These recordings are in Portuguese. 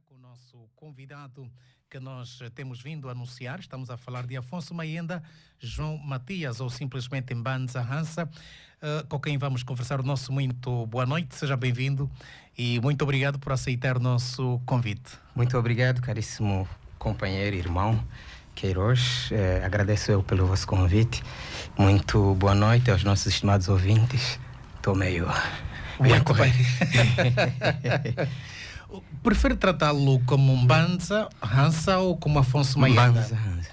com o nosso convidado que nós temos vindo a anunciar. Estamos a falar de Afonso Mayenda, João Matias, ou simplesmente Mbanza Hansa, com quem vamos conversar. O nosso muito boa noite, seja bem-vindo e muito obrigado por aceitar o nosso convite. Muito obrigado, caríssimo companheiro e irmão Queiroz. Agradeço eu pelo vosso convite. Muito boa noite aos nossos estimados ouvintes. Estou meio... Muito bem. Prefere tratá-lo como Mbanza Hansa ou como Afonso Mayenda?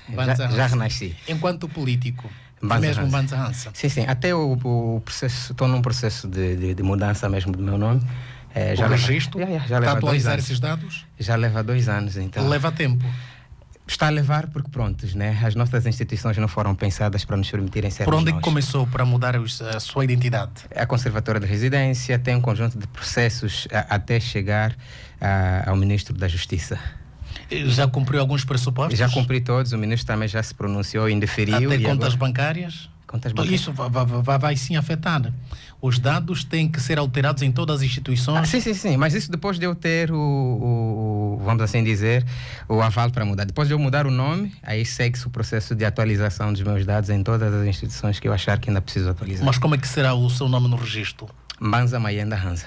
Mbanza Hansa. Já renasci. Enquanto político, Mbanza mesmo Hansa. Mbanza Hansa. Sim. Até o processo, estou num processo de mudança mesmo do meu nome. O registro? Já leva Está a atualizar 2 anos. esses dados? Já leva 2 anos, então. Leva tempo. Está a levar porque, prontos, né? As nossas instituições não foram pensadas para nos permitirem ser Por onde nós. Começou para mudar a sua identidade? A Conservatória de Residência tem um conjunto de processos até chegar ao Ministro da Justiça. Já cumpriu alguns pressupostos? Já cumpri todos, o Ministro também já se pronunciou, indeferiu. Até e contas agora... bancárias? Contas bancárias. Isso vai sim afetar. Os dados têm que ser alterados em todas as instituições? Sim, mas isso depois de eu ter vamos assim dizer, o aval para mudar. Depois de eu mudar o nome, aí segue-se o processo de atualização dos meus dados em todas as instituições que eu achar que ainda preciso atualizar. Mas como é que será o seu nome no registro? Mbanza Mayenda Hansa.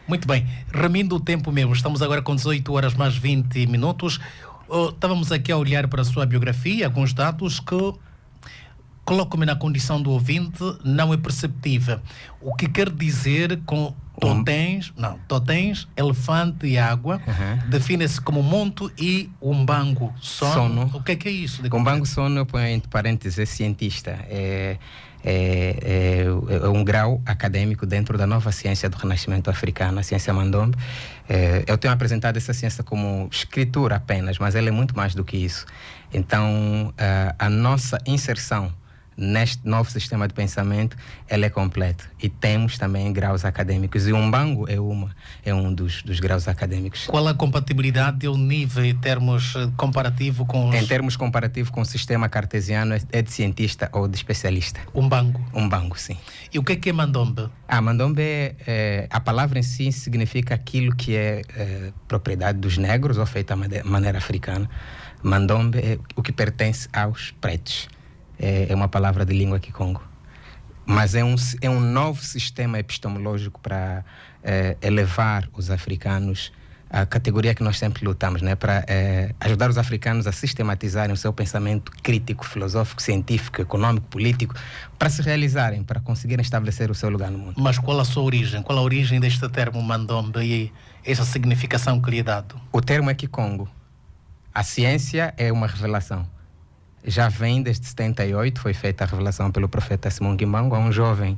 Muito bem, remindo o tempo mesmo, estamos agora com 18 horas mais 20 minutos. Estávamos aqui a olhar para a sua biografia, alguns dados que colocam-me na condição do ouvinte, não é perceptível. O que quer dizer com totens, elefante e água, define-se como monto e umbango, sono. O que é isso? Umbango sono, eu ponho entre parênteses, cientista. É um grau acadêmico dentro da nova ciência do Renascimento africano, a ciência Mandombe. Eu tenho apresentado essa ciência como escritura apenas, mas ela é muito mais do que isso. Então, a nossa inserção neste novo sistema de pensamento, ela é completa. E temos também graus acadêmicos. E o umbango é um dos graus acadêmicos. Qual a compatibilidade ou nível em termos comparativo com os... Em termos comparativos com o sistema cartesiano, é de cientista ou de especialista. Umbango? Umbango, sim. E o que é Mandombe? Mandombe, a palavra em si significa aquilo que é propriedade dos negros ou feita de maneira africana. Mandombe é o que pertence aos pretos. É uma palavra de língua Kikongo. Mas é um novo sistema epistemológico para elevar os africanos à categoria que nós sempre lutamos, né? Para ajudar os africanos a sistematizarem o seu pensamento crítico, filosófico, científico, econômico, político, para se realizarem, para conseguirem estabelecer o seu lugar no mundo. Mas qual a sua origem? Qual a origem deste termo Mandombe e essa significação que lhe é dado? O termo é Kikongo. A ciência é uma revelação. Já vem desde 78, foi feita a revelação pelo profeta Simão Kimbangu, a um jovem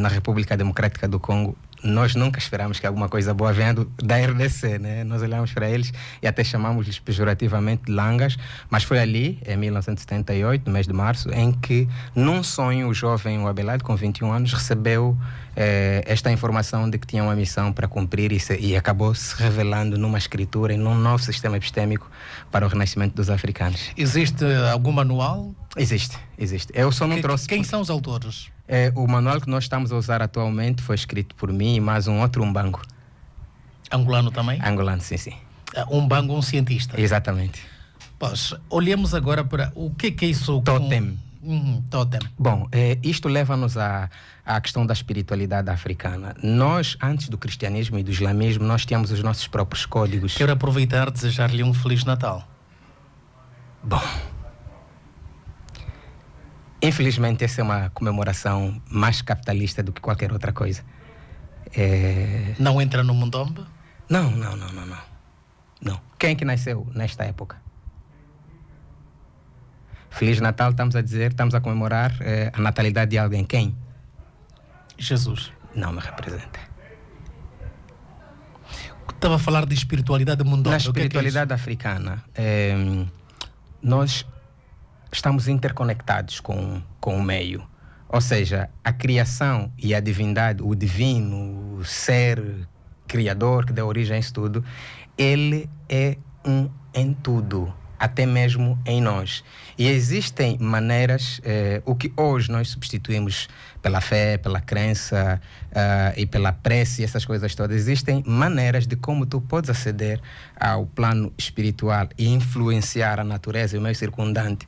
na República Democrática do Congo. Nós nunca esperamos que alguma coisa boa venha da RDC, né? Nós olhamos para eles e até chamamos-lhes pejorativamente langas, mas foi ali, em 1978, no mês de março, em que, num sonho, o jovem Abelard, com 21 anos, recebeu esta informação de que tinha uma missão para cumprir e acabou se revelando numa escritura e num novo sistema epistêmico para o renascimento dos africanos. Existe algum manual? Existe. Eu só não trouxe... Quem são os autores? O manual que nós estamos a usar atualmente foi escrito por mim e mais um outro umbango. Angolano também? Angolano, sim. Umbango, um cientista. Exatamente. Pois, olhemos agora para o que é isso? Totem. Totem. Bom, isto leva-nos à questão da espiritualidade africana. Nós, antes do cristianismo e do islamismo, nós tínhamos os nossos próprios códigos. Quero aproveitar e desejar-lhe um Feliz Natal. Bom, infelizmente essa é uma comemoração mais capitalista do que qualquer outra coisa. Não entra no Mandombe? Não. Quem é que nasceu nesta época? Feliz Natal, estamos a comemorar a natalidade de alguém. Quem? Jesus. Não me representa. Estava a falar de espiritualidade mundial. Na espiritualidade africana, nós estamos interconectados com o meio. Ou seja, a criação e a divindade, o divino, o ser criador que deu origem a isso tudo, ele é um em tudo. até mesmo em nós. E existem maneiras, o que hoje nós substituímos pela fé, pela crença e pela prece, essas coisas todas, existem maneiras de como tu podes aceder ao plano espiritual e influenciar a natureza e o meio circundante.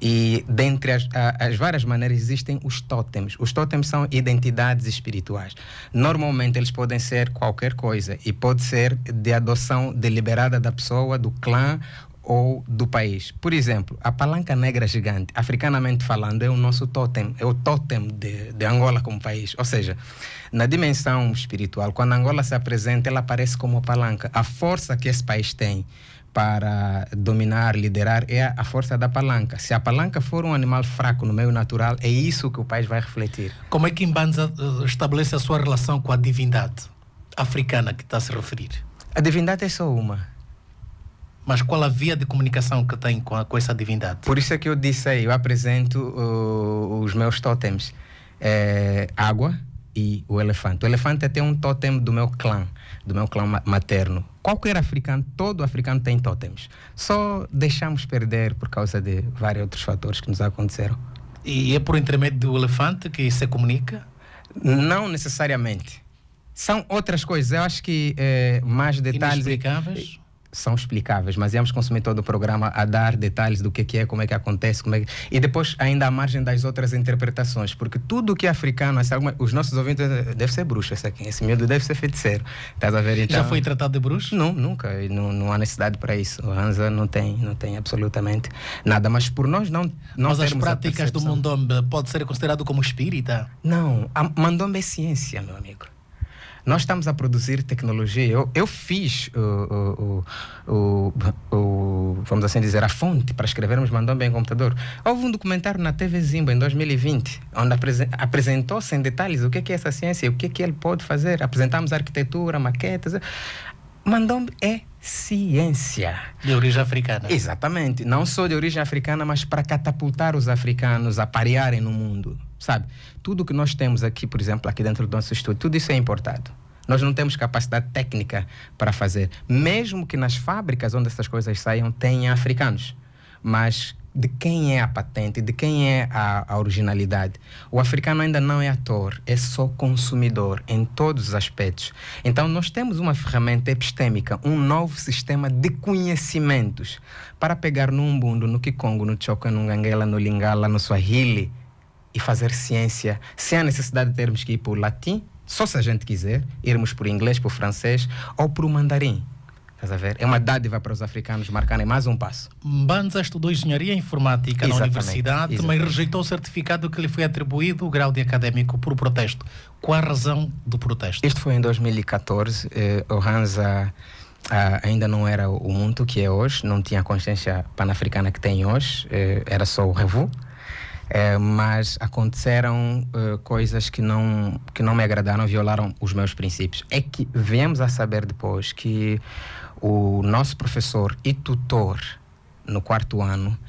E dentre as várias maneiras existem os tótems. Os tótems são identidades espirituais. Normalmente eles podem ser qualquer coisa e pode ser de adoção deliberada da pessoa, do clã ou do país. Por exemplo, a palanca negra gigante, africanamente falando, é o nosso tótem, é o tótem de Angola como país. Ou seja, na dimensão espiritual, quando Angola se apresenta, ela aparece como a palanca. A força que esse país tem para dominar, liderar, é a força da palanca. Se a palanca for um animal fraco no meio natural, é isso que o país vai refletir. Como é que Mbanza estabelece a sua relação com a divindade africana que está a se referir? A divindade é só uma. Mas qual a via de comunicação que tem com essa divindade? Por isso é que eu disse aí, eu apresento os meus tótems. Água e o elefante. O elefante é até um tótem do meu clã materno. Qualquer africano, todo africano tem tótems. Só deixamos perder por causa de vários outros fatores que nos aconteceram. E é por intermédio do elefante que se comunica? Não necessariamente. São outras coisas. Eu acho que mais detalhes... Inexplicáveis? São explicáveis, mas íamos consumir todo o programa a dar detalhes do que é, como é que acontece, e depois ainda à margem das outras interpretações, porque tudo que é africano, os nossos ouvintes deve ser bruxo, esse miúdo deve ser feiticeiro. Estás a ver, então? Já foi tratado de bruxo? Não, nunca, não há necessidade para isso. O Hansa não tem absolutamente nada, mas por nós não mas as práticas do Mandombe pode ser considerado como espírita? Não, a Mandombe é ciência, meu amigo. Nós estamos a produzir tecnologia. Eu fiz, vamos assim dizer, a fonte para escrevermos Mandombe em computador. Houve um documentário na TV Zimba em 2020, onde apresentou-se em detalhes o que é essa ciência, o que ele pode fazer. Apresentamos arquitetura, maquetas. Mandombe é ciência. De origem africana. Exatamente. Não só de origem africana, mas para catapultar os africanos a parearem no mundo. Sabe? Tudo que nós temos aqui, por exemplo, aqui dentro do nosso estúdio, tudo isso é importado. Nós não temos capacidade técnica para fazer. Mesmo que nas fábricas onde essas coisas saiam, tenha africanos. Mas de quem é a patente, de quem é a originalidade? O africano ainda não é ator, é só consumidor em todos os aspectos. Então nós temos uma ferramenta epistêmica, um novo sistema de conhecimentos para pegar no Umbundo, no Kikongo, no Choka, no Ngangela, no Lingala, no Swahili e fazer ciência sem a necessidade de termos que ir por latim, só se a gente quiser, irmos por inglês, por francês ou por mandarim. Estás a ver? É uma dádiva para os africanos marcarem mais um passo. Mbanza estudou engenharia informática na universidade, mas rejeitou o certificado que lhe foi atribuído, o grau de académico, por protesto. Qual a razão do protesto? Isto foi em 2014. O Hansa ainda não era o mundo que é hoje, não tinha a consciência pan-africana que tem hoje, era só o Revu. Mas aconteceram coisas que não me agradaram, violaram os meus princípios. É que viemos a saber depois que o nosso professor e tutor no 4º ano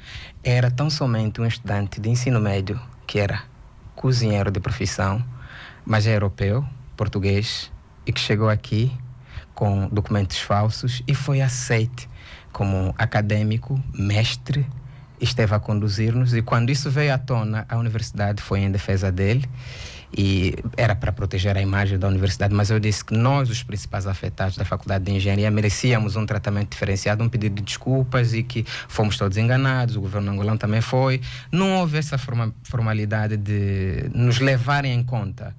era tão somente um estudante de ensino médio que era cozinheiro de profissão, mas é europeu, português, e que chegou aqui com documentos falsos e foi aceite como acadêmico, mestre, esteve a conduzir-nos, e quando isso veio à tona, a universidade foi em defesa dele e era para proteger a imagem da universidade, mas eu disse que nós, os principais afetados da Faculdade de Engenharia, merecíamos um tratamento diferenciado, um pedido de desculpas, e que fomos todos enganados, o governo angolano também foi. Não houve essa formalidade de nos levarem em conta.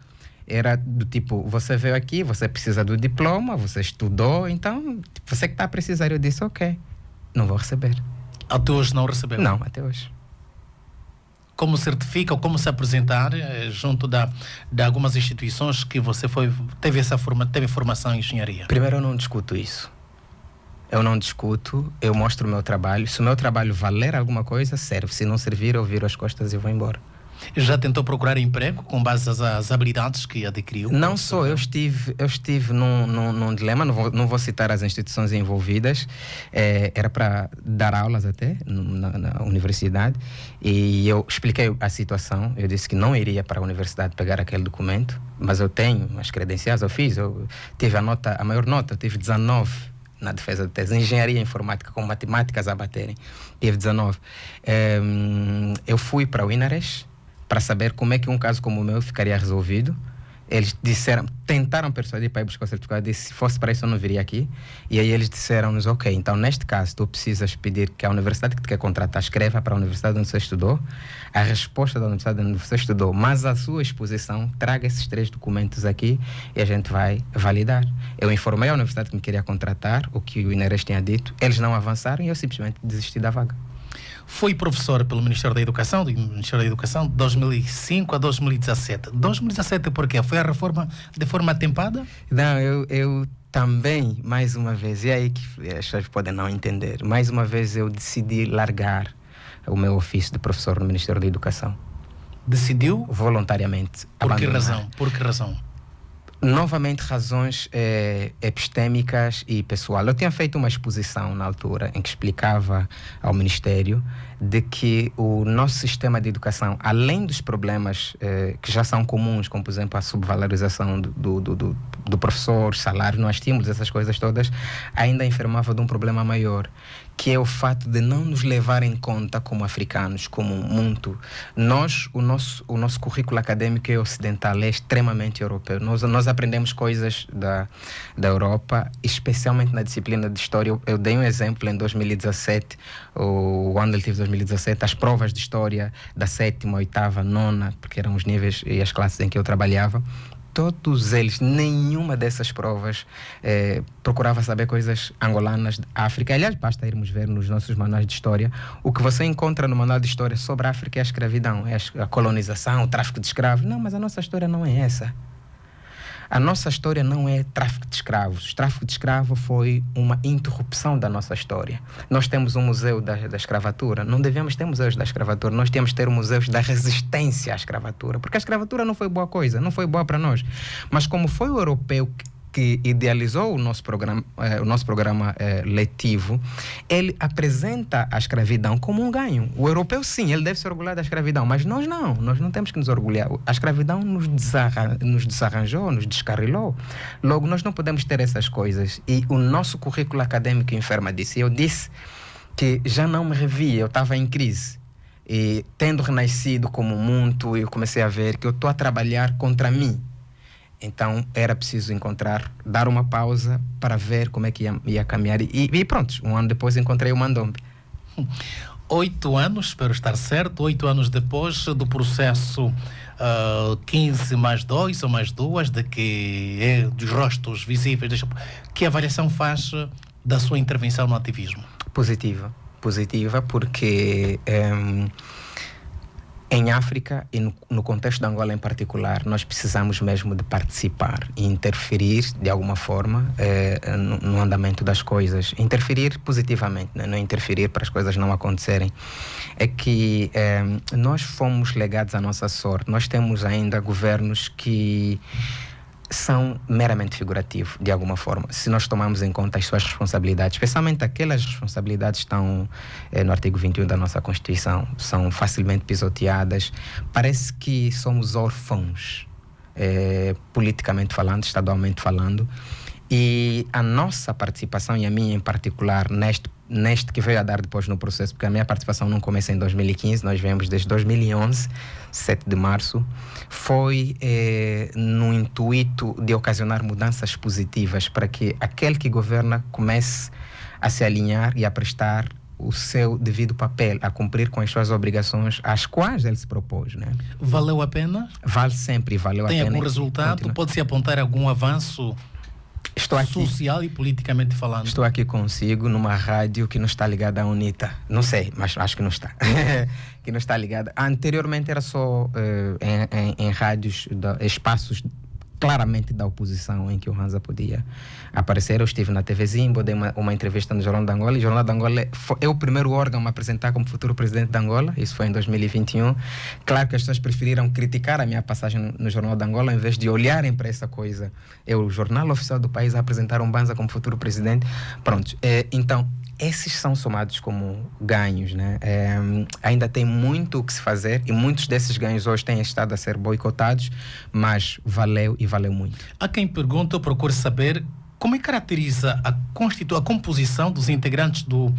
Era do tipo, você veio aqui, você precisa do diploma, você estudou, então você que está a precisar. Eu disse, ok, não vou receber. Até hoje não recebeu? Não, até hoje. Como certifica ou como se apresentar junto de algumas instituições que você teve formação em engenharia? Primeiro, eu não discuto isso. Eu não discuto, eu mostro o meu trabalho. Se o meu trabalho valer alguma coisa, serve. Se não servir, eu viro as costas e vou embora. Já tentou procurar emprego com base às habilidades que adquiriu? Não só, eu estive num dilema, não vou citar as instituições envolvidas, era para dar aulas até na universidade, e eu expliquei a situação. Eu disse que não iria para a universidade pegar aquele documento, mas eu tenho as credenciais, eu tive a maior nota, eu tive 19 na defesa de tese. Engenharia informática com matemáticas a baterem. Tive 19. Eu fui para o INARES para saber como é que um caso como o meu ficaria resolvido. Eles tentaram persuadir para ir buscar o certificado, disse, se fosse para isso eu não viria aqui. E aí eles disseram-nos, ok, então neste caso tu precisas pedir que a universidade que te quer contratar escreva para a universidade onde você estudou, a resposta da universidade onde você estudou, mas a sua exposição, traga esses 3 documentos aqui e a gente vai validar. Eu informei a universidade que me queria contratar, o que o INARES tinha dito, eles não avançaram e eu simplesmente desisti da vaga. Foi professor pelo Ministério da Educação, de 2005 a 2017. 2017 por quê? Foi a reforma de forma atempada? Não, eu também, mais uma vez, e é aí que as pessoas podem não entender, mais uma vez eu decidi largar o meu ofício de professor no Ministério da Educação. Decidiu? Voluntariamente. Por que abandonar. razão? Por que razão? Novamente, razões epistêmicas e pessoal. Eu tinha feito uma exposição na altura em que explicava ao Ministério de que o nosso sistema de educação, além dos problemas que já são comuns, como por exemplo a subvalorização do professor, salário, não há estímulos, essas coisas todas, ainda enfermava de um problema maior, que é o fato de não nos levar em conta como africanos, como muito. O nosso currículo acadêmico é ocidental, é extremamente europeu. Nós aprendemos coisas da Europa, especialmente na disciplina de História. Eu dei um exemplo em 2017, o ano letivo de 2017, as provas de História da 7ª, 8ª, 9ª, porque eram os níveis e as classes em que eu trabalhava. Todos eles, nenhuma dessas provas procurava saber coisas angolanas, da África. Aliás, basta irmos ver nos nossos manuais de história. O que você encontra no manual de história sobre a África é a escravidão, é a colonização, o tráfico de escravos. Não, mas a nossa história não é essa. A nossa história não é tráfico de escravos. O tráfico de escravo foi uma interrupção da nossa história. Nós temos um museu da escravatura. Não devemos ter museus da escravatura. Nós temos que ter museus da resistência à escravatura. Porque a escravatura não foi boa coisa, não foi boa para nós. Mas como foi o europeu que idealizou o nosso programa letivo, ele apresenta a escravidão como um ganho. O europeu, sim, ele deve se orgulhar da escravidão, mas nós não temos que nos orgulhar. A escravidão nos desarranjou, nos descarrilou. Logo, nós não podemos ter essas coisas. E o nosso currículo acadêmico enferma disso. Eu disse que já não me revia, eu estava em crise. E tendo renascido como muito, eu comecei a ver que eu estou a trabalhar contra mim. Então era preciso dar uma pausa para ver como é que ia caminhar. E pronto, um ano depois encontrei o Mandombe. 8 anos, espero estar certo, 8 anos depois do processo 15 mais 2 ou mais 2, dos rostos visíveis. Que avaliação faz da sua intervenção no ativismo? Positiva, porque em África e no contexto de Angola em particular, nós precisamos mesmo de participar e interferir de alguma forma no andamento das coisas. Interferir positivamente, né? Não interferir para as coisas não acontecerem. É que nós fomos legados à nossa sorte. Nós temos ainda governos que são meramente figurativos, de alguma forma, se nós tomarmos em conta as suas responsabilidades, especialmente aquelas responsabilidades que estão no artigo 21 da nossa Constituição, são facilmente pisoteadas. Parece que somos órfãos, politicamente falando, estadualmente falando, e a nossa participação, e a minha em particular, neste que veio a dar depois no processo, porque a minha participação não começa em 2015, nós viemos desde 2011, 7 de março, foi no intuito de ocasionar mudanças positivas para que aquele que governa comece a se alinhar e a prestar o seu devido papel, a cumprir com as suas obrigações às quais ele se propôs, né? Valeu a pena? Vale sempre, valeu a pena. Tem algum resultado? Pode-se apontar algum avanço social e politicamente falando? Estou aqui consigo numa rádio que não está ligada à UNITA. Não sei, mas acho que não está. Que não está ligada. Anteriormente era só em rádios, espaços claramente da oposição em que o Hansa podia aparecer. Eu estive na TV Zimbo, dei uma entrevista no Jornal de Angola, e o Jornal de Angola é o primeiro órgão a me apresentar como futuro presidente de Angola. Isso foi em 2021. Claro que as pessoas preferiram criticar a minha passagem no Jornal de Angola em vez de olharem para essa coisa. É o jornal oficial do país a apresentar um Banza como futuro presidente. Pronto. Então, esses são somados como ganhos, né? Ainda tem muito o que se fazer, e muitos desses ganhos hoje têm estado a ser boicotados, mas valeu e valeu muito. Há quem pergunta, eu procuro saber como é que caracteriza a composição dos integrantes do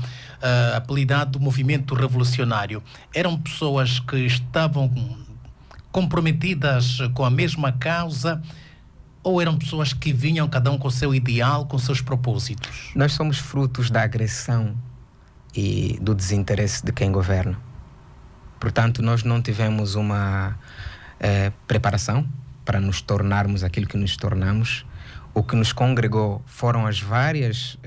apelidado Movimento Revolucionário? Eram pessoas que estavam comprometidas com a mesma causa ou eram pessoas que vinham cada um com o seu ideal, com seus propósitos? Nós somos frutos da agressão e do desinteresse de quem governa. Portanto, nós não tivemos uma preparação para nos tornarmos aquilo que nos tornamos. O que nos congregou foram os vários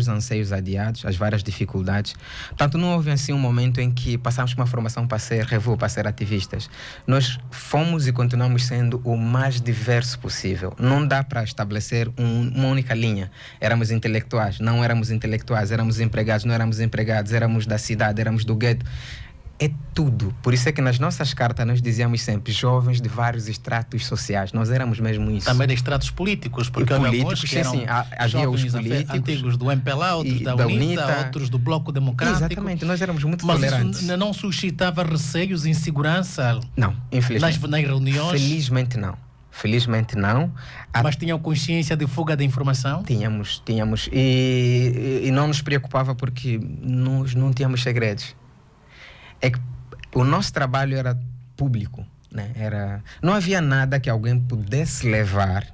anseios adiados, as várias dificuldades. Portanto, não houve assim um momento em que passámos por uma formação para ser revu, para ser ativistas. Nós fomos e continuamos sendo o mais diverso possível. Não dá para estabelecer uma única linha. Éramos intelectuais, não éramos intelectuais, éramos empregados, não éramos empregados, éramos da cidade, éramos do gueto. É tudo. Por isso é que nas nossas cartas nós dizíamos sempre jovens de vários estratos sociais. Nós éramos mesmo isso. Também de estratos políticos, porque havia alguns que eram havia os políticos antigos do MPLA, outros da UNITA, outros do Bloco Democrático. Exatamente, nós éramos muito mas tolerantes. Mas isso não suscitava receios, insegurança? Não, infelizmente. Nas reuniões? Felizmente não. Felizmente não. Mas tinham consciência de fuga de informação? Tínhamos. E não nos preocupava porque nós não tínhamos segredos. É que o nosso trabalho era público, né? Não havia nada que alguém pudesse levar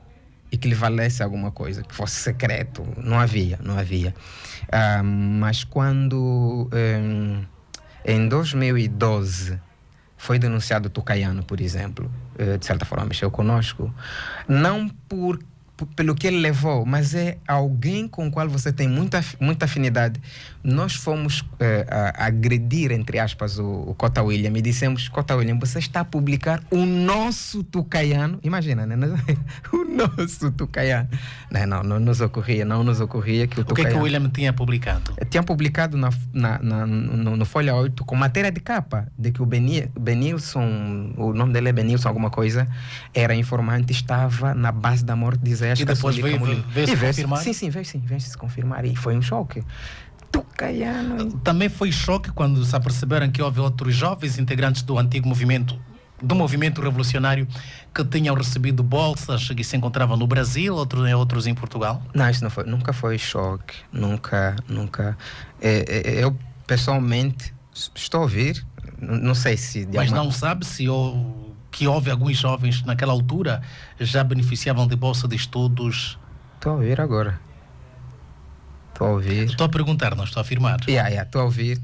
e que lhe valesse alguma coisa, que fosse secreto. Não havia. Mas quando em 2012 foi denunciado o Tucaiano, por exemplo, de certa forma mexeu conosco, não pelo que ele levou, mas é alguém com o qual você tem muita afinidade. Nós fomos agredir, entre aspas, o Cota William e dissemos: Cota William, você está a publicar o nosso Tucaiano. Imagina, né? O nosso Tucaiano. Não nos ocorria que o Tucaiano... O que é que o William tinha publicado? Tinha publicado no Folha 8 com matéria de capa de que o Benilson, o nome dele é Benilson alguma coisa, era informante, estava na base da morte de Zé. E depois veio-se confirmar? Sim, veio-se confirmar e foi um choque. Tucaiano. Também foi choque quando se aperceberam que houve outros jovens integrantes do antigo movimento revolucionário que tinham recebido bolsas e se encontravam no Brasil, outros em Portugal? Não, isso nunca foi choque. Nunca. Eu, pessoalmente, estou a ouvir, não sei se... Mas não sabe se que houve alguns jovens naquela altura já beneficiavam de bolsa de estudos? Estou a ouvir agora. Estou a ouvir. Estou a perguntar, não estou a afirmar. Estou a ouvir.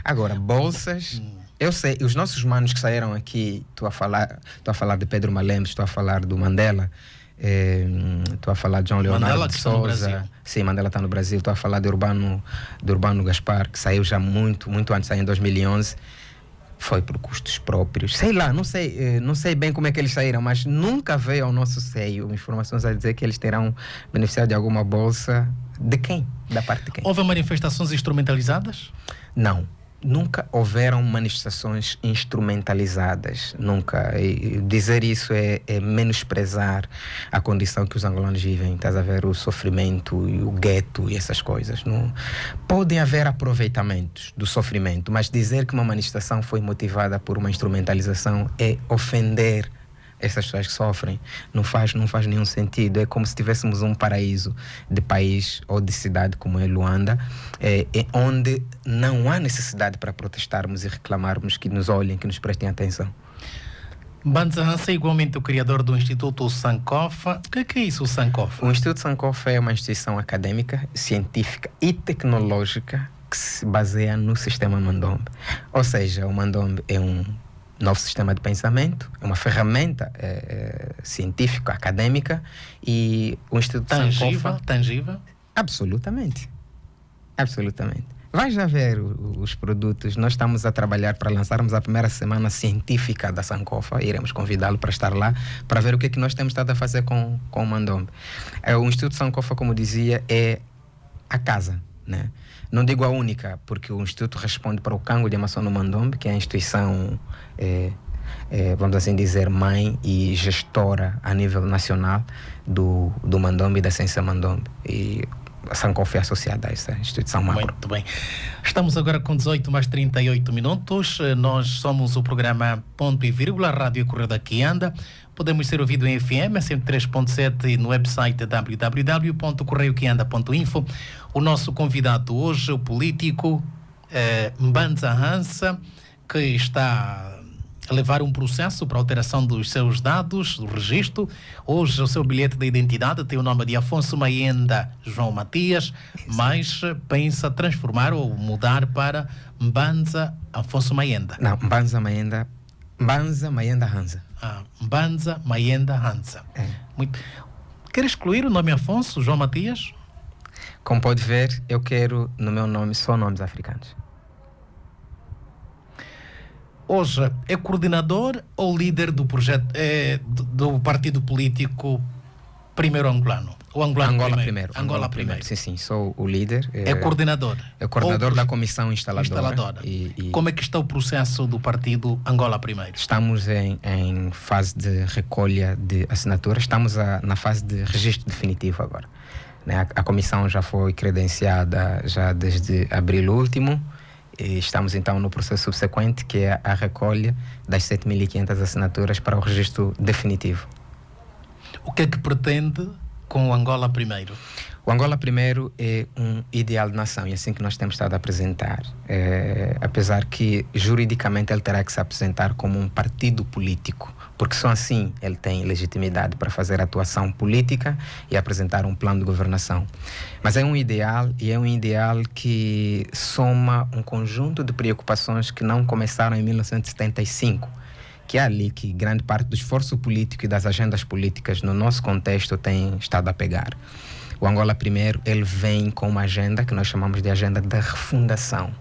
Agora, bolsas... Eu sei, os nossos manos que saíram aqui, estou a falar de Pedro Malembos, estou a falar do Mandela, estou a falar de João Leonardo Mandela, de que Souza. Está no Brasil. Sim, Mandela está no Brasil. Estou a falar de Urbano Gaspar, que saiu já muito antes, saiu em 2011. Foi por custos próprios. Sei lá, não sei bem como é que eles saíram, mas nunca veio ao nosso seio informações a dizer que eles terão beneficiado de alguma bolsa. De quem? Da parte de quem? Houve manifestações instrumentalizadas? Não. Nunca houveram manifestações instrumentalizadas. Nunca. E dizer isso é menosprezar a condição que os angolanos vivem. Estás a ver o sofrimento e o gueto e essas coisas. Não podem haver aproveitamentos do sofrimento, mas dizer que uma manifestação foi motivada por uma instrumentalização é ofender essas pessoas que sofrem. Não faz nenhum sentido. É como se tivéssemos um paraíso de país ou de cidade como é Luanda, onde não há necessidade para protestarmos e reclamarmos que nos olhem, que nos prestem atenção. Banza Hansa é igualmente o criador do Instituto Sankofa. O que é isso, o Sankofa? O Instituto Sankofa é uma instituição acadêmica, científica e tecnológica que se baseia no sistema Mandombe. Ou seja, o Mandombe é um novo sistema de pensamento, é uma ferramenta científica, acadêmica, e o Instituto Sankofa... Tangível? Absolutamente. Vai já ver os produtos. Nós estamos a trabalhar para lançarmos a primeira semana científica da Sankofa. Iremos convidá-lo para estar lá, para ver o que é que nós temos estado a fazer com o Mandombe. O Instituto Sankofa, como dizia, é a casa, né? Não digo a única, porque o Instituto responde para o Cango de Amação no Mandombe, que é a instituição, vamos assim dizer, mãe e gestora a nível nacional do Mandombe e da ciência Mandombe. E Sankofa é associada a essa instituição macro. Muito bem. Estamos agora com 18 mais 38 minutos. Nós somos o programa Ponto e Vírgula, Rádio Correio da Quianda. Podemos ser ouvidos em FM 103.7 e no website www.correioquianda.info. O nosso convidado hoje, o político Mbanza Hansa, que está a levar um processo para alteração dos seus dados, do registro. Hoje o seu bilhete de identidade tem o nome de Afonso Maenda João Matias, mas pensa transformar ou mudar para Mbanza Afonso Maenda. Não, Mbanza Maenda Hansa. Mbanza Maenda Hansa. Muito. Quer excluir o nome Afonso João Matias? Como pode ver, eu quero no meu nome só nomes africanos. Hoje é coordenador ou líder do projeto do partido político Primeiro Angolano? O Angola Primeiro. Angola Primeiro. Sim, sou o líder. É coordenador? É coordenador da comissão instaladora. E como é que está o processo do partido Angola Primeiro? Estamos em fase de recolha de assinaturas. Estamos na fase de registro definitivo agora. Né? A comissão já foi credenciada já desde abril último. E estamos então no processo subsequente, que é a recolha das 7.500 assinaturas para o registro definitivo. O que é que pretende com o Angola Primeiro? O Angola Primeiro é um ideal de nação e é assim que nós temos estado a apresentar. Apesar que juridicamente ele terá que se apresentar como um partido político, porque só assim ele tem legitimidade para fazer atuação política e apresentar um plano de governação. Mas é um ideal, e é um ideal que soma um conjunto de preocupações que não começaram em 1975, que é ali que grande parte do esforço político e das agendas políticas no nosso contexto tem estado a pegar. O Angola Primeiro, ele vem com uma agenda que nós chamamos de agenda da refundação.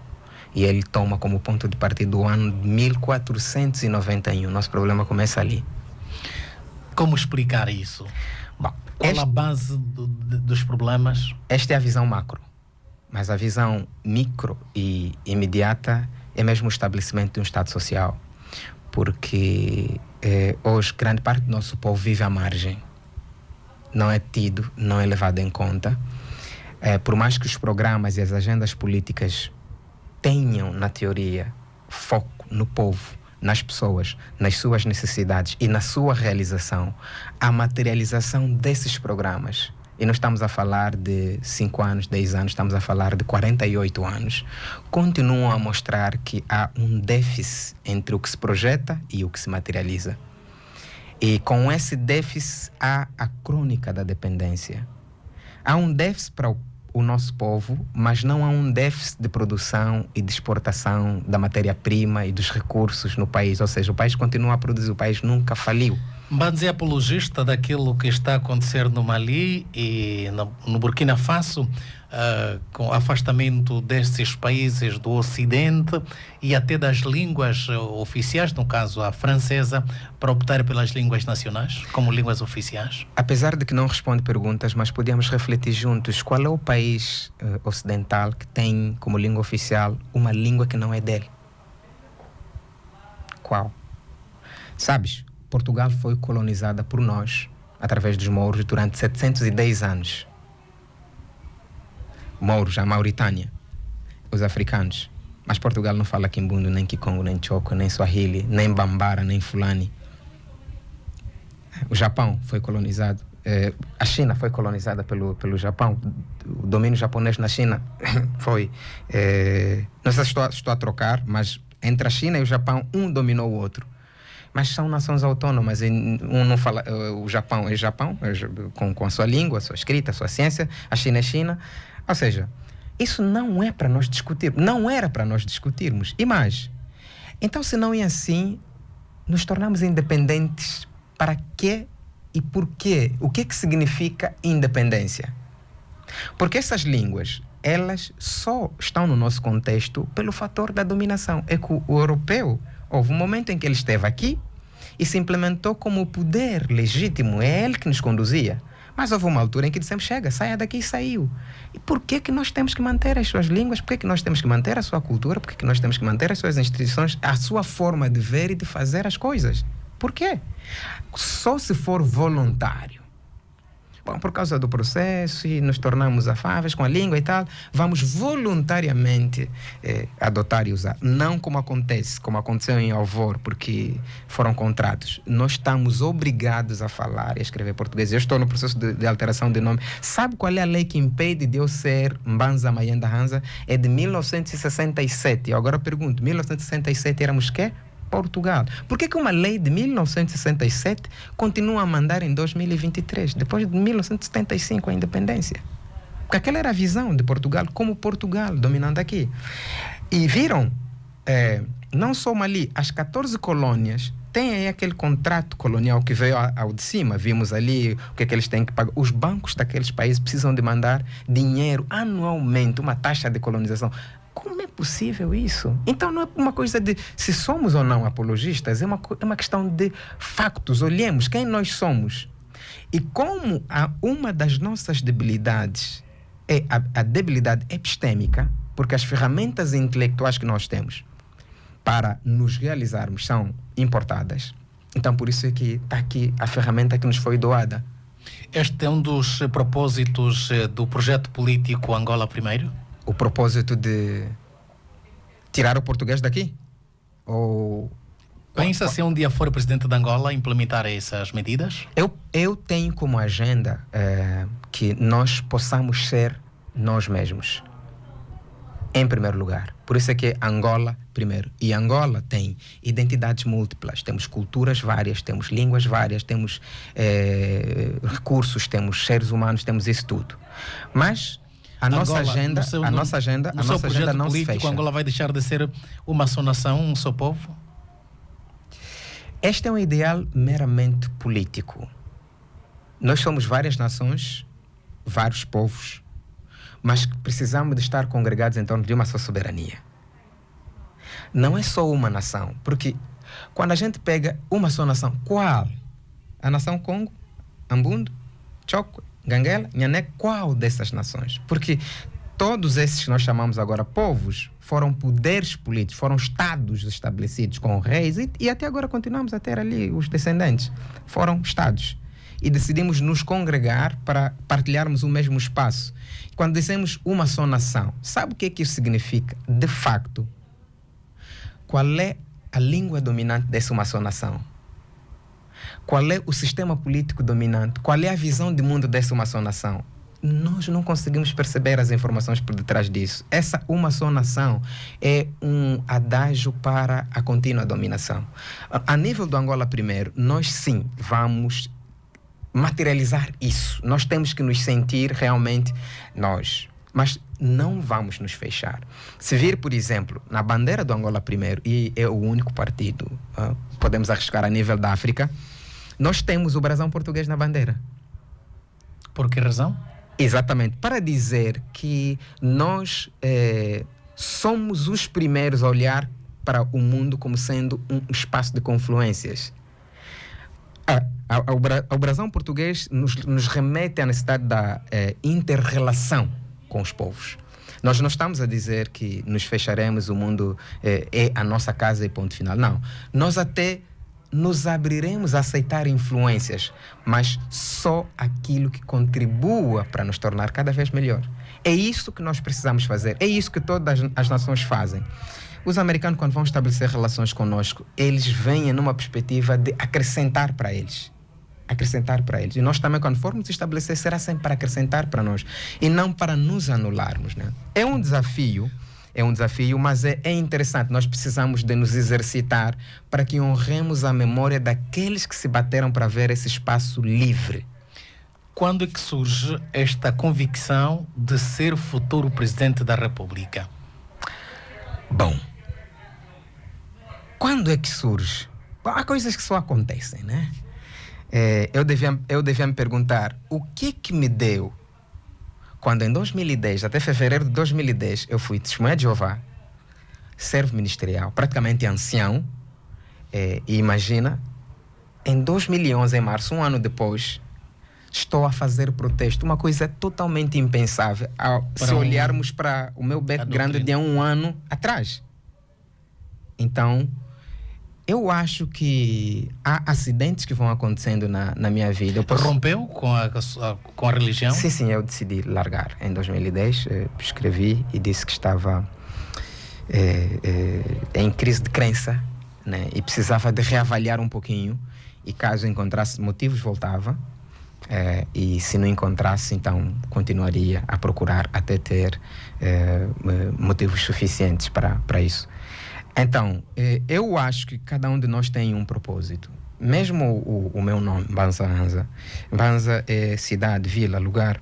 E ele toma como ponto de partida o ano de 1491. Nosso problema começa ali. Como explicar isso? Bom, qual a base dos problemas? Esta é a visão macro. Mas a visão micro e imediata é mesmo o estabelecimento de um Estado social. Porque hoje grande parte do nosso povo vive à margem. Não é tido, não é levado em conta. Por mais que os programas e as agendas políticas tenham, na teoria, foco no povo, nas pessoas, nas suas necessidades e na sua realização, a materialização desses programas, e não estamos a falar de 5 anos, 10 anos, estamos a falar de 48 anos, continuam a mostrar que há um déficit entre o que se projeta e o que se materializa. E com esse déficit há a crônica da dependência. Há um déficit para o nosso povo, mas não há um déficit de produção e de exportação da matéria-prima e dos recursos no país. Ou seja, o país continua a produzir, o país nunca faliu. Mbanza é apologista daquilo que está a acontecer no Mali e no Burkina Faso, com o afastamento desses países do Ocidente e até das línguas oficiais, no caso a francesa, para optar pelas línguas nacionais como línguas oficiais? Apesar de que não responde perguntas, mas podíamos refletir juntos qual é o país ocidental que tem como língua oficial uma língua que não é dele. Qual? Sabes? Portugal foi colonizada por nós, através dos mouros, durante 710 anos. Mouros, a Mauritânia, os africanos. Mas Portugal não fala Quimbundo, nem Kikongo, nem Choco, nem Swahili, nem Bambara, nem Fulani. O Japão foi colonizado. A China foi colonizada pelo Japão. O domínio japonês na China foi... não sei se estou a trocar, mas entre a China e o Japão, um dominou o outro. Mas são nações autônomas, e um não fala, o Japão é Japão, com a sua língua, a sua escrita, a sua ciência, a China é China. Ou seja, isso não é para nós discutirmos, não era para nós discutirmos. E mais, então se não é assim, nos tornamos independentes para quê e por quê? O que é que significa independência? Porque essas línguas, elas só estão no nosso contexto pelo fator da dominação. É que o europeu, houve um momento em que ele esteve aqui e se implementou como poder legítimo. É ele que nos conduzia. Mas houve uma altura em que dissemos, chega, saia daqui, e saiu. E por que que nós temos que manter as suas línguas? Por que que nós temos que manter a sua cultura? Por que que nós temos que manter as suas instituições? A sua forma de ver e de fazer as coisas? Por quê? Só se for voluntário. bom, por causa do processo e nos tornamos afáveis com a língua e tal, vamos voluntariamente adotar e usar. Não como aconteceu em Alvor, porque foram contratos. Nós estamos obrigados a falar e a escrever português. Eu estou no processo de alteração de nome. Sabe qual é a lei que impede de eu ser Mbanza Mayenda Hanza? É de 1967. Eu agora pergunto, 1967 éramos quê? Portugal. Por que uma lei de 1967 continua a mandar em 2023, depois de 1975, a independência? Porque aquela era a visão de Portugal, como Portugal dominando aqui. E viram, não só Mali, as 14 colônias têm aí aquele contrato colonial que veio ao de cima. Vimos ali o que é que eles têm que pagar. Os bancos daqueles países precisam de mandar dinheiro anualmente, uma taxa de colonização. Como é possível isso? Então não é uma coisa de se somos ou não apologistas, é uma questão de factos. Olhemos quem nós somos. E como uma das nossas debilidades é a debilidade epistêmica, porque as ferramentas intelectuais que nós temos para nos realizarmos são importadas. Então por isso é que está aqui a ferramenta que nos foi doada. Este é um dos propósitos do projeto político Angola Primeiro? O propósito de tirar o português daqui? Ou... Pensa se um dia for presidente de Angola implementar essas medidas? Eu tenho como agenda que nós possamos ser nós mesmos, em primeiro lugar. Por isso é que Angola primeiro. E Angola tem identidades múltiplas, temos culturas várias, temos línguas várias, temos recursos, temos seres humanos, temos isso tudo. Mas a nossa agenda não se fecha. Angola vai deixar de ser uma só nação, um só povo? Este é um ideal meramente político. Nós somos várias nações, vários povos, mas precisamos de estar congregados em torno de uma só soberania. Não é só uma nação, porque quando a gente pega uma só nação, qual? A nação Congo, Ambundo, Chokwe, Ganguela, Nhané, qual dessas nações? Porque todos esses que nós chamamos agora povos foram poderes políticos, foram estados estabelecidos com reis e até agora continuamos a ter ali os descendentes. Foram estados. E decidimos nos congregar para partilharmos o mesmo espaço. Quando dizemos uma só nação, sabe o que é que isso significa? De facto, qual é a língua dominante dessa uma só nação? Qual é o sistema político dominante? Qual é a visão de mundo dessa uma só nação? Nós não conseguimos perceber as informações por detrás disso. Essa uma só nação é um adágio para a contínua dominação. A nível do Angola Primeiro, nós sim vamos materializar isso. Nós temos que nos sentir realmente nós. Mas não vamos nos fechar. Se vir, por exemplo, na bandeira do Angola Primeiro, e é o único partido, podemos arriscar a nível da África, nós temos o brasão português na bandeira. Por que razão? Exatamente, para dizer que nós somos os primeiros a olhar para o mundo como sendo um espaço de confluências. O brasão português nos remete à necessidade da inter-relação com os povos. Nós não estamos a dizer que nos fecharemos, o mundo é a nossa casa e ponto final. Não, nós até nos abriremos a aceitar influências, mas só aquilo que contribua para nos tornar cada vez melhor. É isso que nós precisamos fazer, é isso que todas as nações fazem. Os americanos, quando vão estabelecer relações conosco, eles vêm numa perspectiva de acrescentar para eles. Acrescentar para eles. E nós também, quando formos estabelecer, será sempre para acrescentar para nós e não para nos anularmos, né? É um desafio, mas é interessante. Nós precisamos de nos exercitar para que honremos a memória daqueles que se bateram para ver esse espaço livre. Quando é que surge esta convicção de ser o futuro presidente da República? Bom, quando é que surge? Bom, há coisas que só acontecem, né? Eu devia me perguntar o que me deu quando em 2010, até fevereiro de 2010, eu fui testemunha de Jeová, servo ministerial, praticamente ancião, e imagina, em 2011, em março, um ano depois, estou a fazer protesto, uma coisa totalmente impensável, se olharmos para o meu background de há um ano atrás. Então, Eu acho que há acidentes que vão acontecendo na minha vida. Rompeu com a religião? Sim, eu decidi largar. Em 2010, escrevi e disse que estava em crise de crença, né? E precisava de reavaliar um pouquinho. E caso encontrasse motivos, voltava. E se não encontrasse, então continuaria a procurar até ter motivos suficientes para isso. Então, eu acho que cada um de nós tem um propósito. Mesmo o meu nome, Mbanza Hanza. Mbanza é cidade, vila, lugar.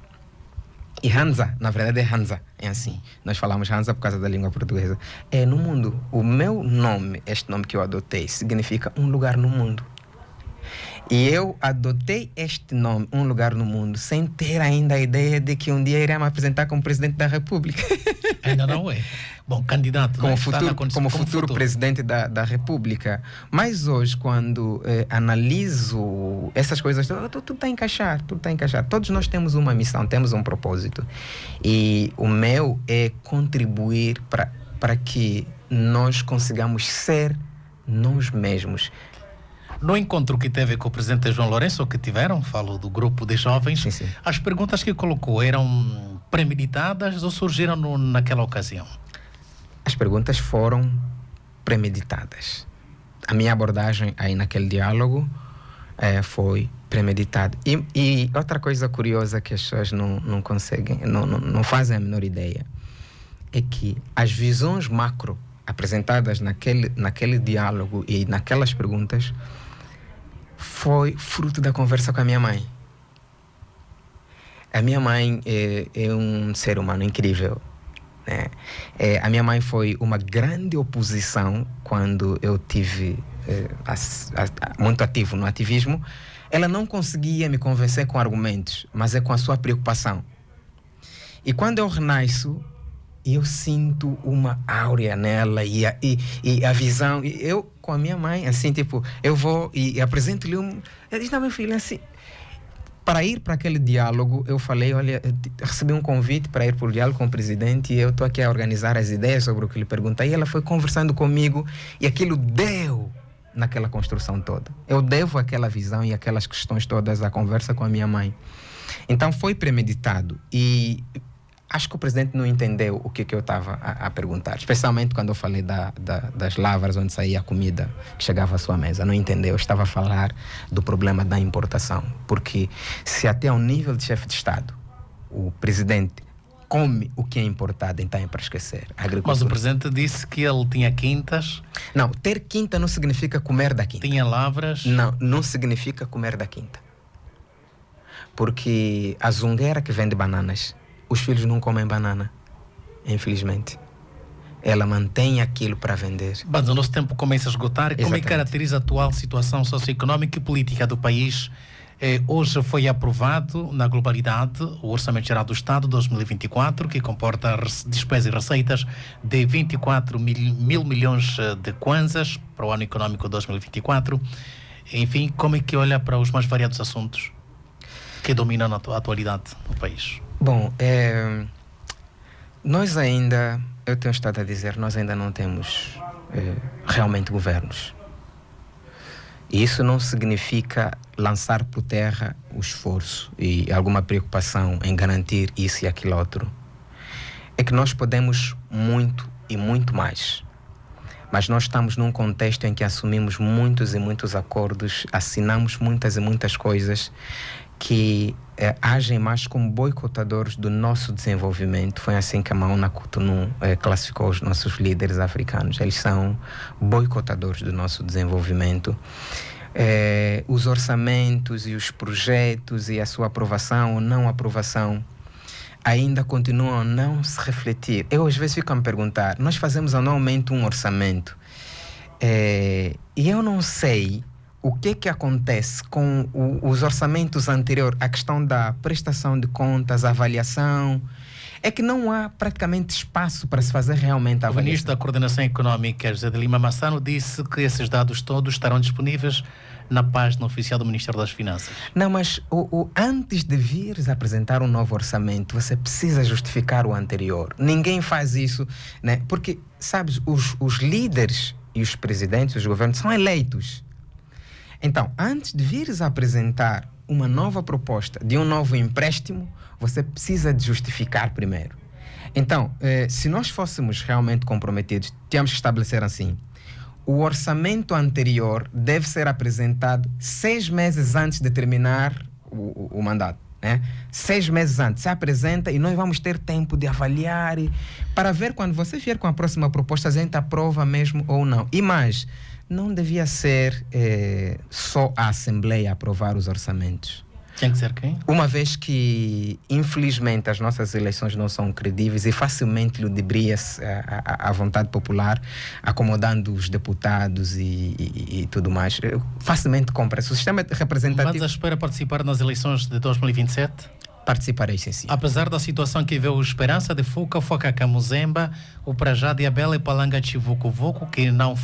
E Hanza, na verdade, é Hanza. É assim. Nós falamos Hanza por causa da língua portuguesa. No mundo. O meu nome, este nome que eu adotei, significa um lugar no mundo. E eu adotei este nome, um lugar no mundo, sem ter ainda a ideia de que um dia irei me apresentar como presidente da República. Ainda não é. Bom, candidato. Como futuro presidente da República. Mas hoje, quando analiso essas coisas, tudo está a encaixar, tudo está a encaixar. Todos nós temos uma missão, temos um propósito. E o meu é contribuir para que nós consigamos ser nós mesmos. No encontro que teve com o presidente João Lourenço, que tiveram, falo do grupo de jovens, sim. As perguntas que colocou eram premeditadas ou surgiram naquela ocasião? As perguntas foram premeditadas. A minha abordagem aí naquele diálogo foi premeditada. E outra coisa curiosa que as pessoas não conseguem, não fazem a menor ideia, é que as visões macro apresentadas naquele diálogo e naquelas perguntas foi fruto da conversa com a minha mãe. A minha mãe é um ser humano incrível, né? A minha mãe foi uma grande oposição quando eu tive muito ativo no ativismo. Ela não conseguia me convencer com argumentos, mas com a sua preocupação. E quando eu renasço, eu sinto uma áurea nela e a visão. E eu, com a minha mãe, assim, tipo, eu vou e apresento-lhe Ela diz, não, meu filho, assim. Para ir para aquele diálogo, eu falei, olha, eu recebi um convite para ir para o diálogo com o presidente e eu estou aqui a organizar as ideias sobre o que ele pergunta. E ela foi conversando comigo e aquilo deu naquela construção toda. Eu devo aquela visão e aquelas questões todas à conversa com a minha mãe. Então, foi premeditado e acho que o presidente não entendeu o que eu estava a perguntar, especialmente quando eu falei das lavras onde saía a comida que chegava à sua mesa. Não entendeu. Eu estava a falar do problema da importação, porque se até ao nível de chefe de Estado o presidente come o que é importado, então é para esquecer. Mas o presidente disse que ele tinha quintas. Não, ter quinta não significa comer da quinta. Tinha lavras. Não significa comer da quinta. Porque a zungueira que vende bananas, os filhos não comem banana, infelizmente. Ela mantém aquilo para vender. Mas o nosso tempo começa a esgotar. Exatamente. Como é que caracteriza a atual situação socioeconómica e política do país? Hoje foi aprovado, na globalidade, o Orçamento Geral do Estado 2024, que comporta despesas e receitas de 24 mil milhões de kwanzas para o ano econômico 2024. Enfim, como é que olha para os mais variados assuntos que dominam a atualidade no país? Bom, nós ainda, eu tenho estado a dizer, nós ainda não temos realmente governos. E isso não significa lançar por terra o esforço e alguma preocupação em garantir isso e aquilo outro. É que nós podemos muito e muito mais. Mas nós estamos num contexto em que assumimos muitos e muitos acordos, assinamos muitas e muitas coisas que agem mais como boicotadores do nosso desenvolvimento. Foi assim que a Mauna Cotonou classificou os nossos líderes africanos. Eles são boicotadores do nosso desenvolvimento. Os orçamentos e os projetos e a sua aprovação ou não aprovação ainda continuam a não se refletir. Eu às vezes fico a me perguntar, nós fazemos anualmente um orçamento e eu não sei o que acontece com os orçamentos anteriores, a questão da prestação de contas, a avaliação, é que não há praticamente espaço para se fazer realmente a avaliação. O ministro da Coordenação Económica, José de Lima Massano, disse que esses dados todos estarão disponíveis na página oficial do Ministério das Finanças. Não, mas antes de vires apresentar um novo orçamento, você precisa justificar o anterior. Ninguém faz isso, né? Porque, sabes, os líderes e os presidentes, os governos, são eleitos. Então, antes de vires a apresentar uma nova proposta de um novo empréstimo, você precisa de justificar primeiro. Então, se nós fôssemos realmente comprometidos, tínhamos que estabelecer assim: o orçamento anterior deve ser apresentado 6 meses antes de terminar o mandato. 6 meses antes se apresenta e nós vamos ter tempo de avaliar para ver quando você vier com a próxima proposta, a gente aprova mesmo ou não. E mais, não devia ser só a Assembleia aprovar os orçamentos. Tem que ser quem? Uma vez que, infelizmente, as nossas eleições não são credíveis e facilmente ludibria-se a vontade popular, acomodando os deputados e tudo mais, facilmente compra-se. O sistema representativo... Mas espera participar nas eleições de 2027? Participarei, sim. Apesar da situação que veio Esperança de Fuca, Foca Camuzemba, o Prajá de Abela e Palanga Chivucu, que não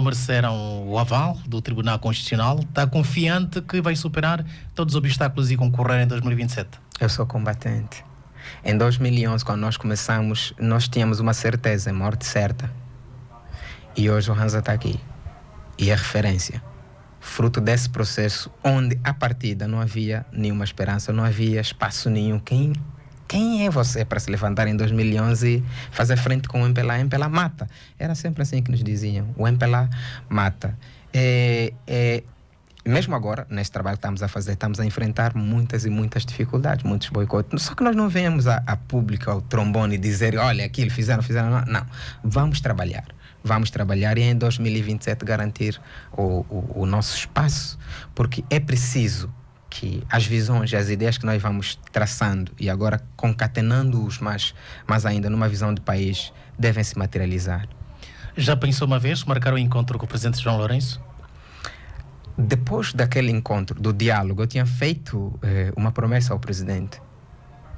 mereceram o aval do Tribunal Constitucional, está confiante que vai superar todos os obstáculos e concorrer em 2027? Eu sou combatente. Em 2011, quando nós começamos, nós tínhamos uma certeza, morte certa. E hoje o Hansa está aqui. E é referência. Fruto desse processo, onde a partida não havia nenhuma esperança, não havia espaço nenhum. Quem é você para se levantar em 2011 e fazer frente com o MPLA? O MPLA mata. Era sempre assim que nos diziam. O MPLA mata. Mesmo agora, nesse trabalho que estamos a fazer, estamos a enfrentar muitas e muitas dificuldades, muitos boicotes. Só que nós não vemos a público, ao trombone, dizer, olha, aquilo fizeram. Não. Vamos trabalhar e em 2027 garantir o nosso espaço, porque é preciso que as visões e as ideias que nós vamos traçando e agora concatenando-os mais ainda numa visão de país, devem se materializar. Já pensou uma vez marcar um encontro com o presidente João Lourenço? Depois daquele encontro, do diálogo, eu tinha feito uma promessa ao presidente,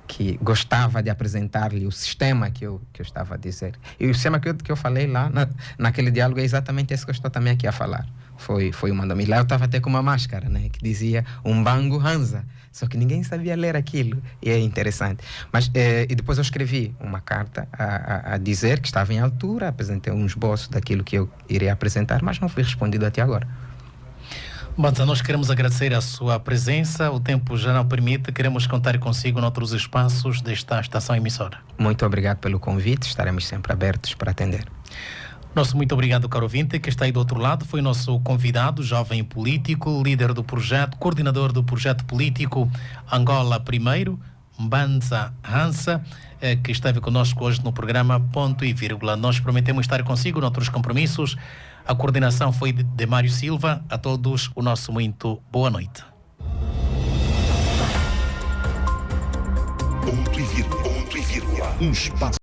que gostava de apresentar-lhe o sistema que eu estava a dizer. E o sistema que eu falei lá naquele diálogo é exatamente esse que eu estou também aqui a falar. Foi o mandamento. Lá eu estava até com uma máscara, que dizia Umbango Hansa. Só que ninguém sabia ler aquilo. E é interessante. Mas, e depois eu escrevi uma carta a dizer que estava em altura, apresentei um esboço daquilo que eu iria apresentar, mas não fui respondido até agora. Mas nós queremos agradecer a sua presença, o tempo já não permite, queremos contar consigo noutros espaços desta estação emissora. Muito obrigado pelo convite, estaremos sempre abertos para atender. Nosso muito obrigado, caro ouvinte, que está aí do outro lado, foi nosso convidado, jovem político, líder do projeto, coordenador do projeto político Angola Primeiro, Mbanza Hansa, que esteve conosco hoje no programa Ponto e Vírgula. Nós prometemos estar consigo noutros compromissos. A coordenação foi de Mário Silva. A todos, o nosso muito boa noite. Ponto e vírgula. Um espaço.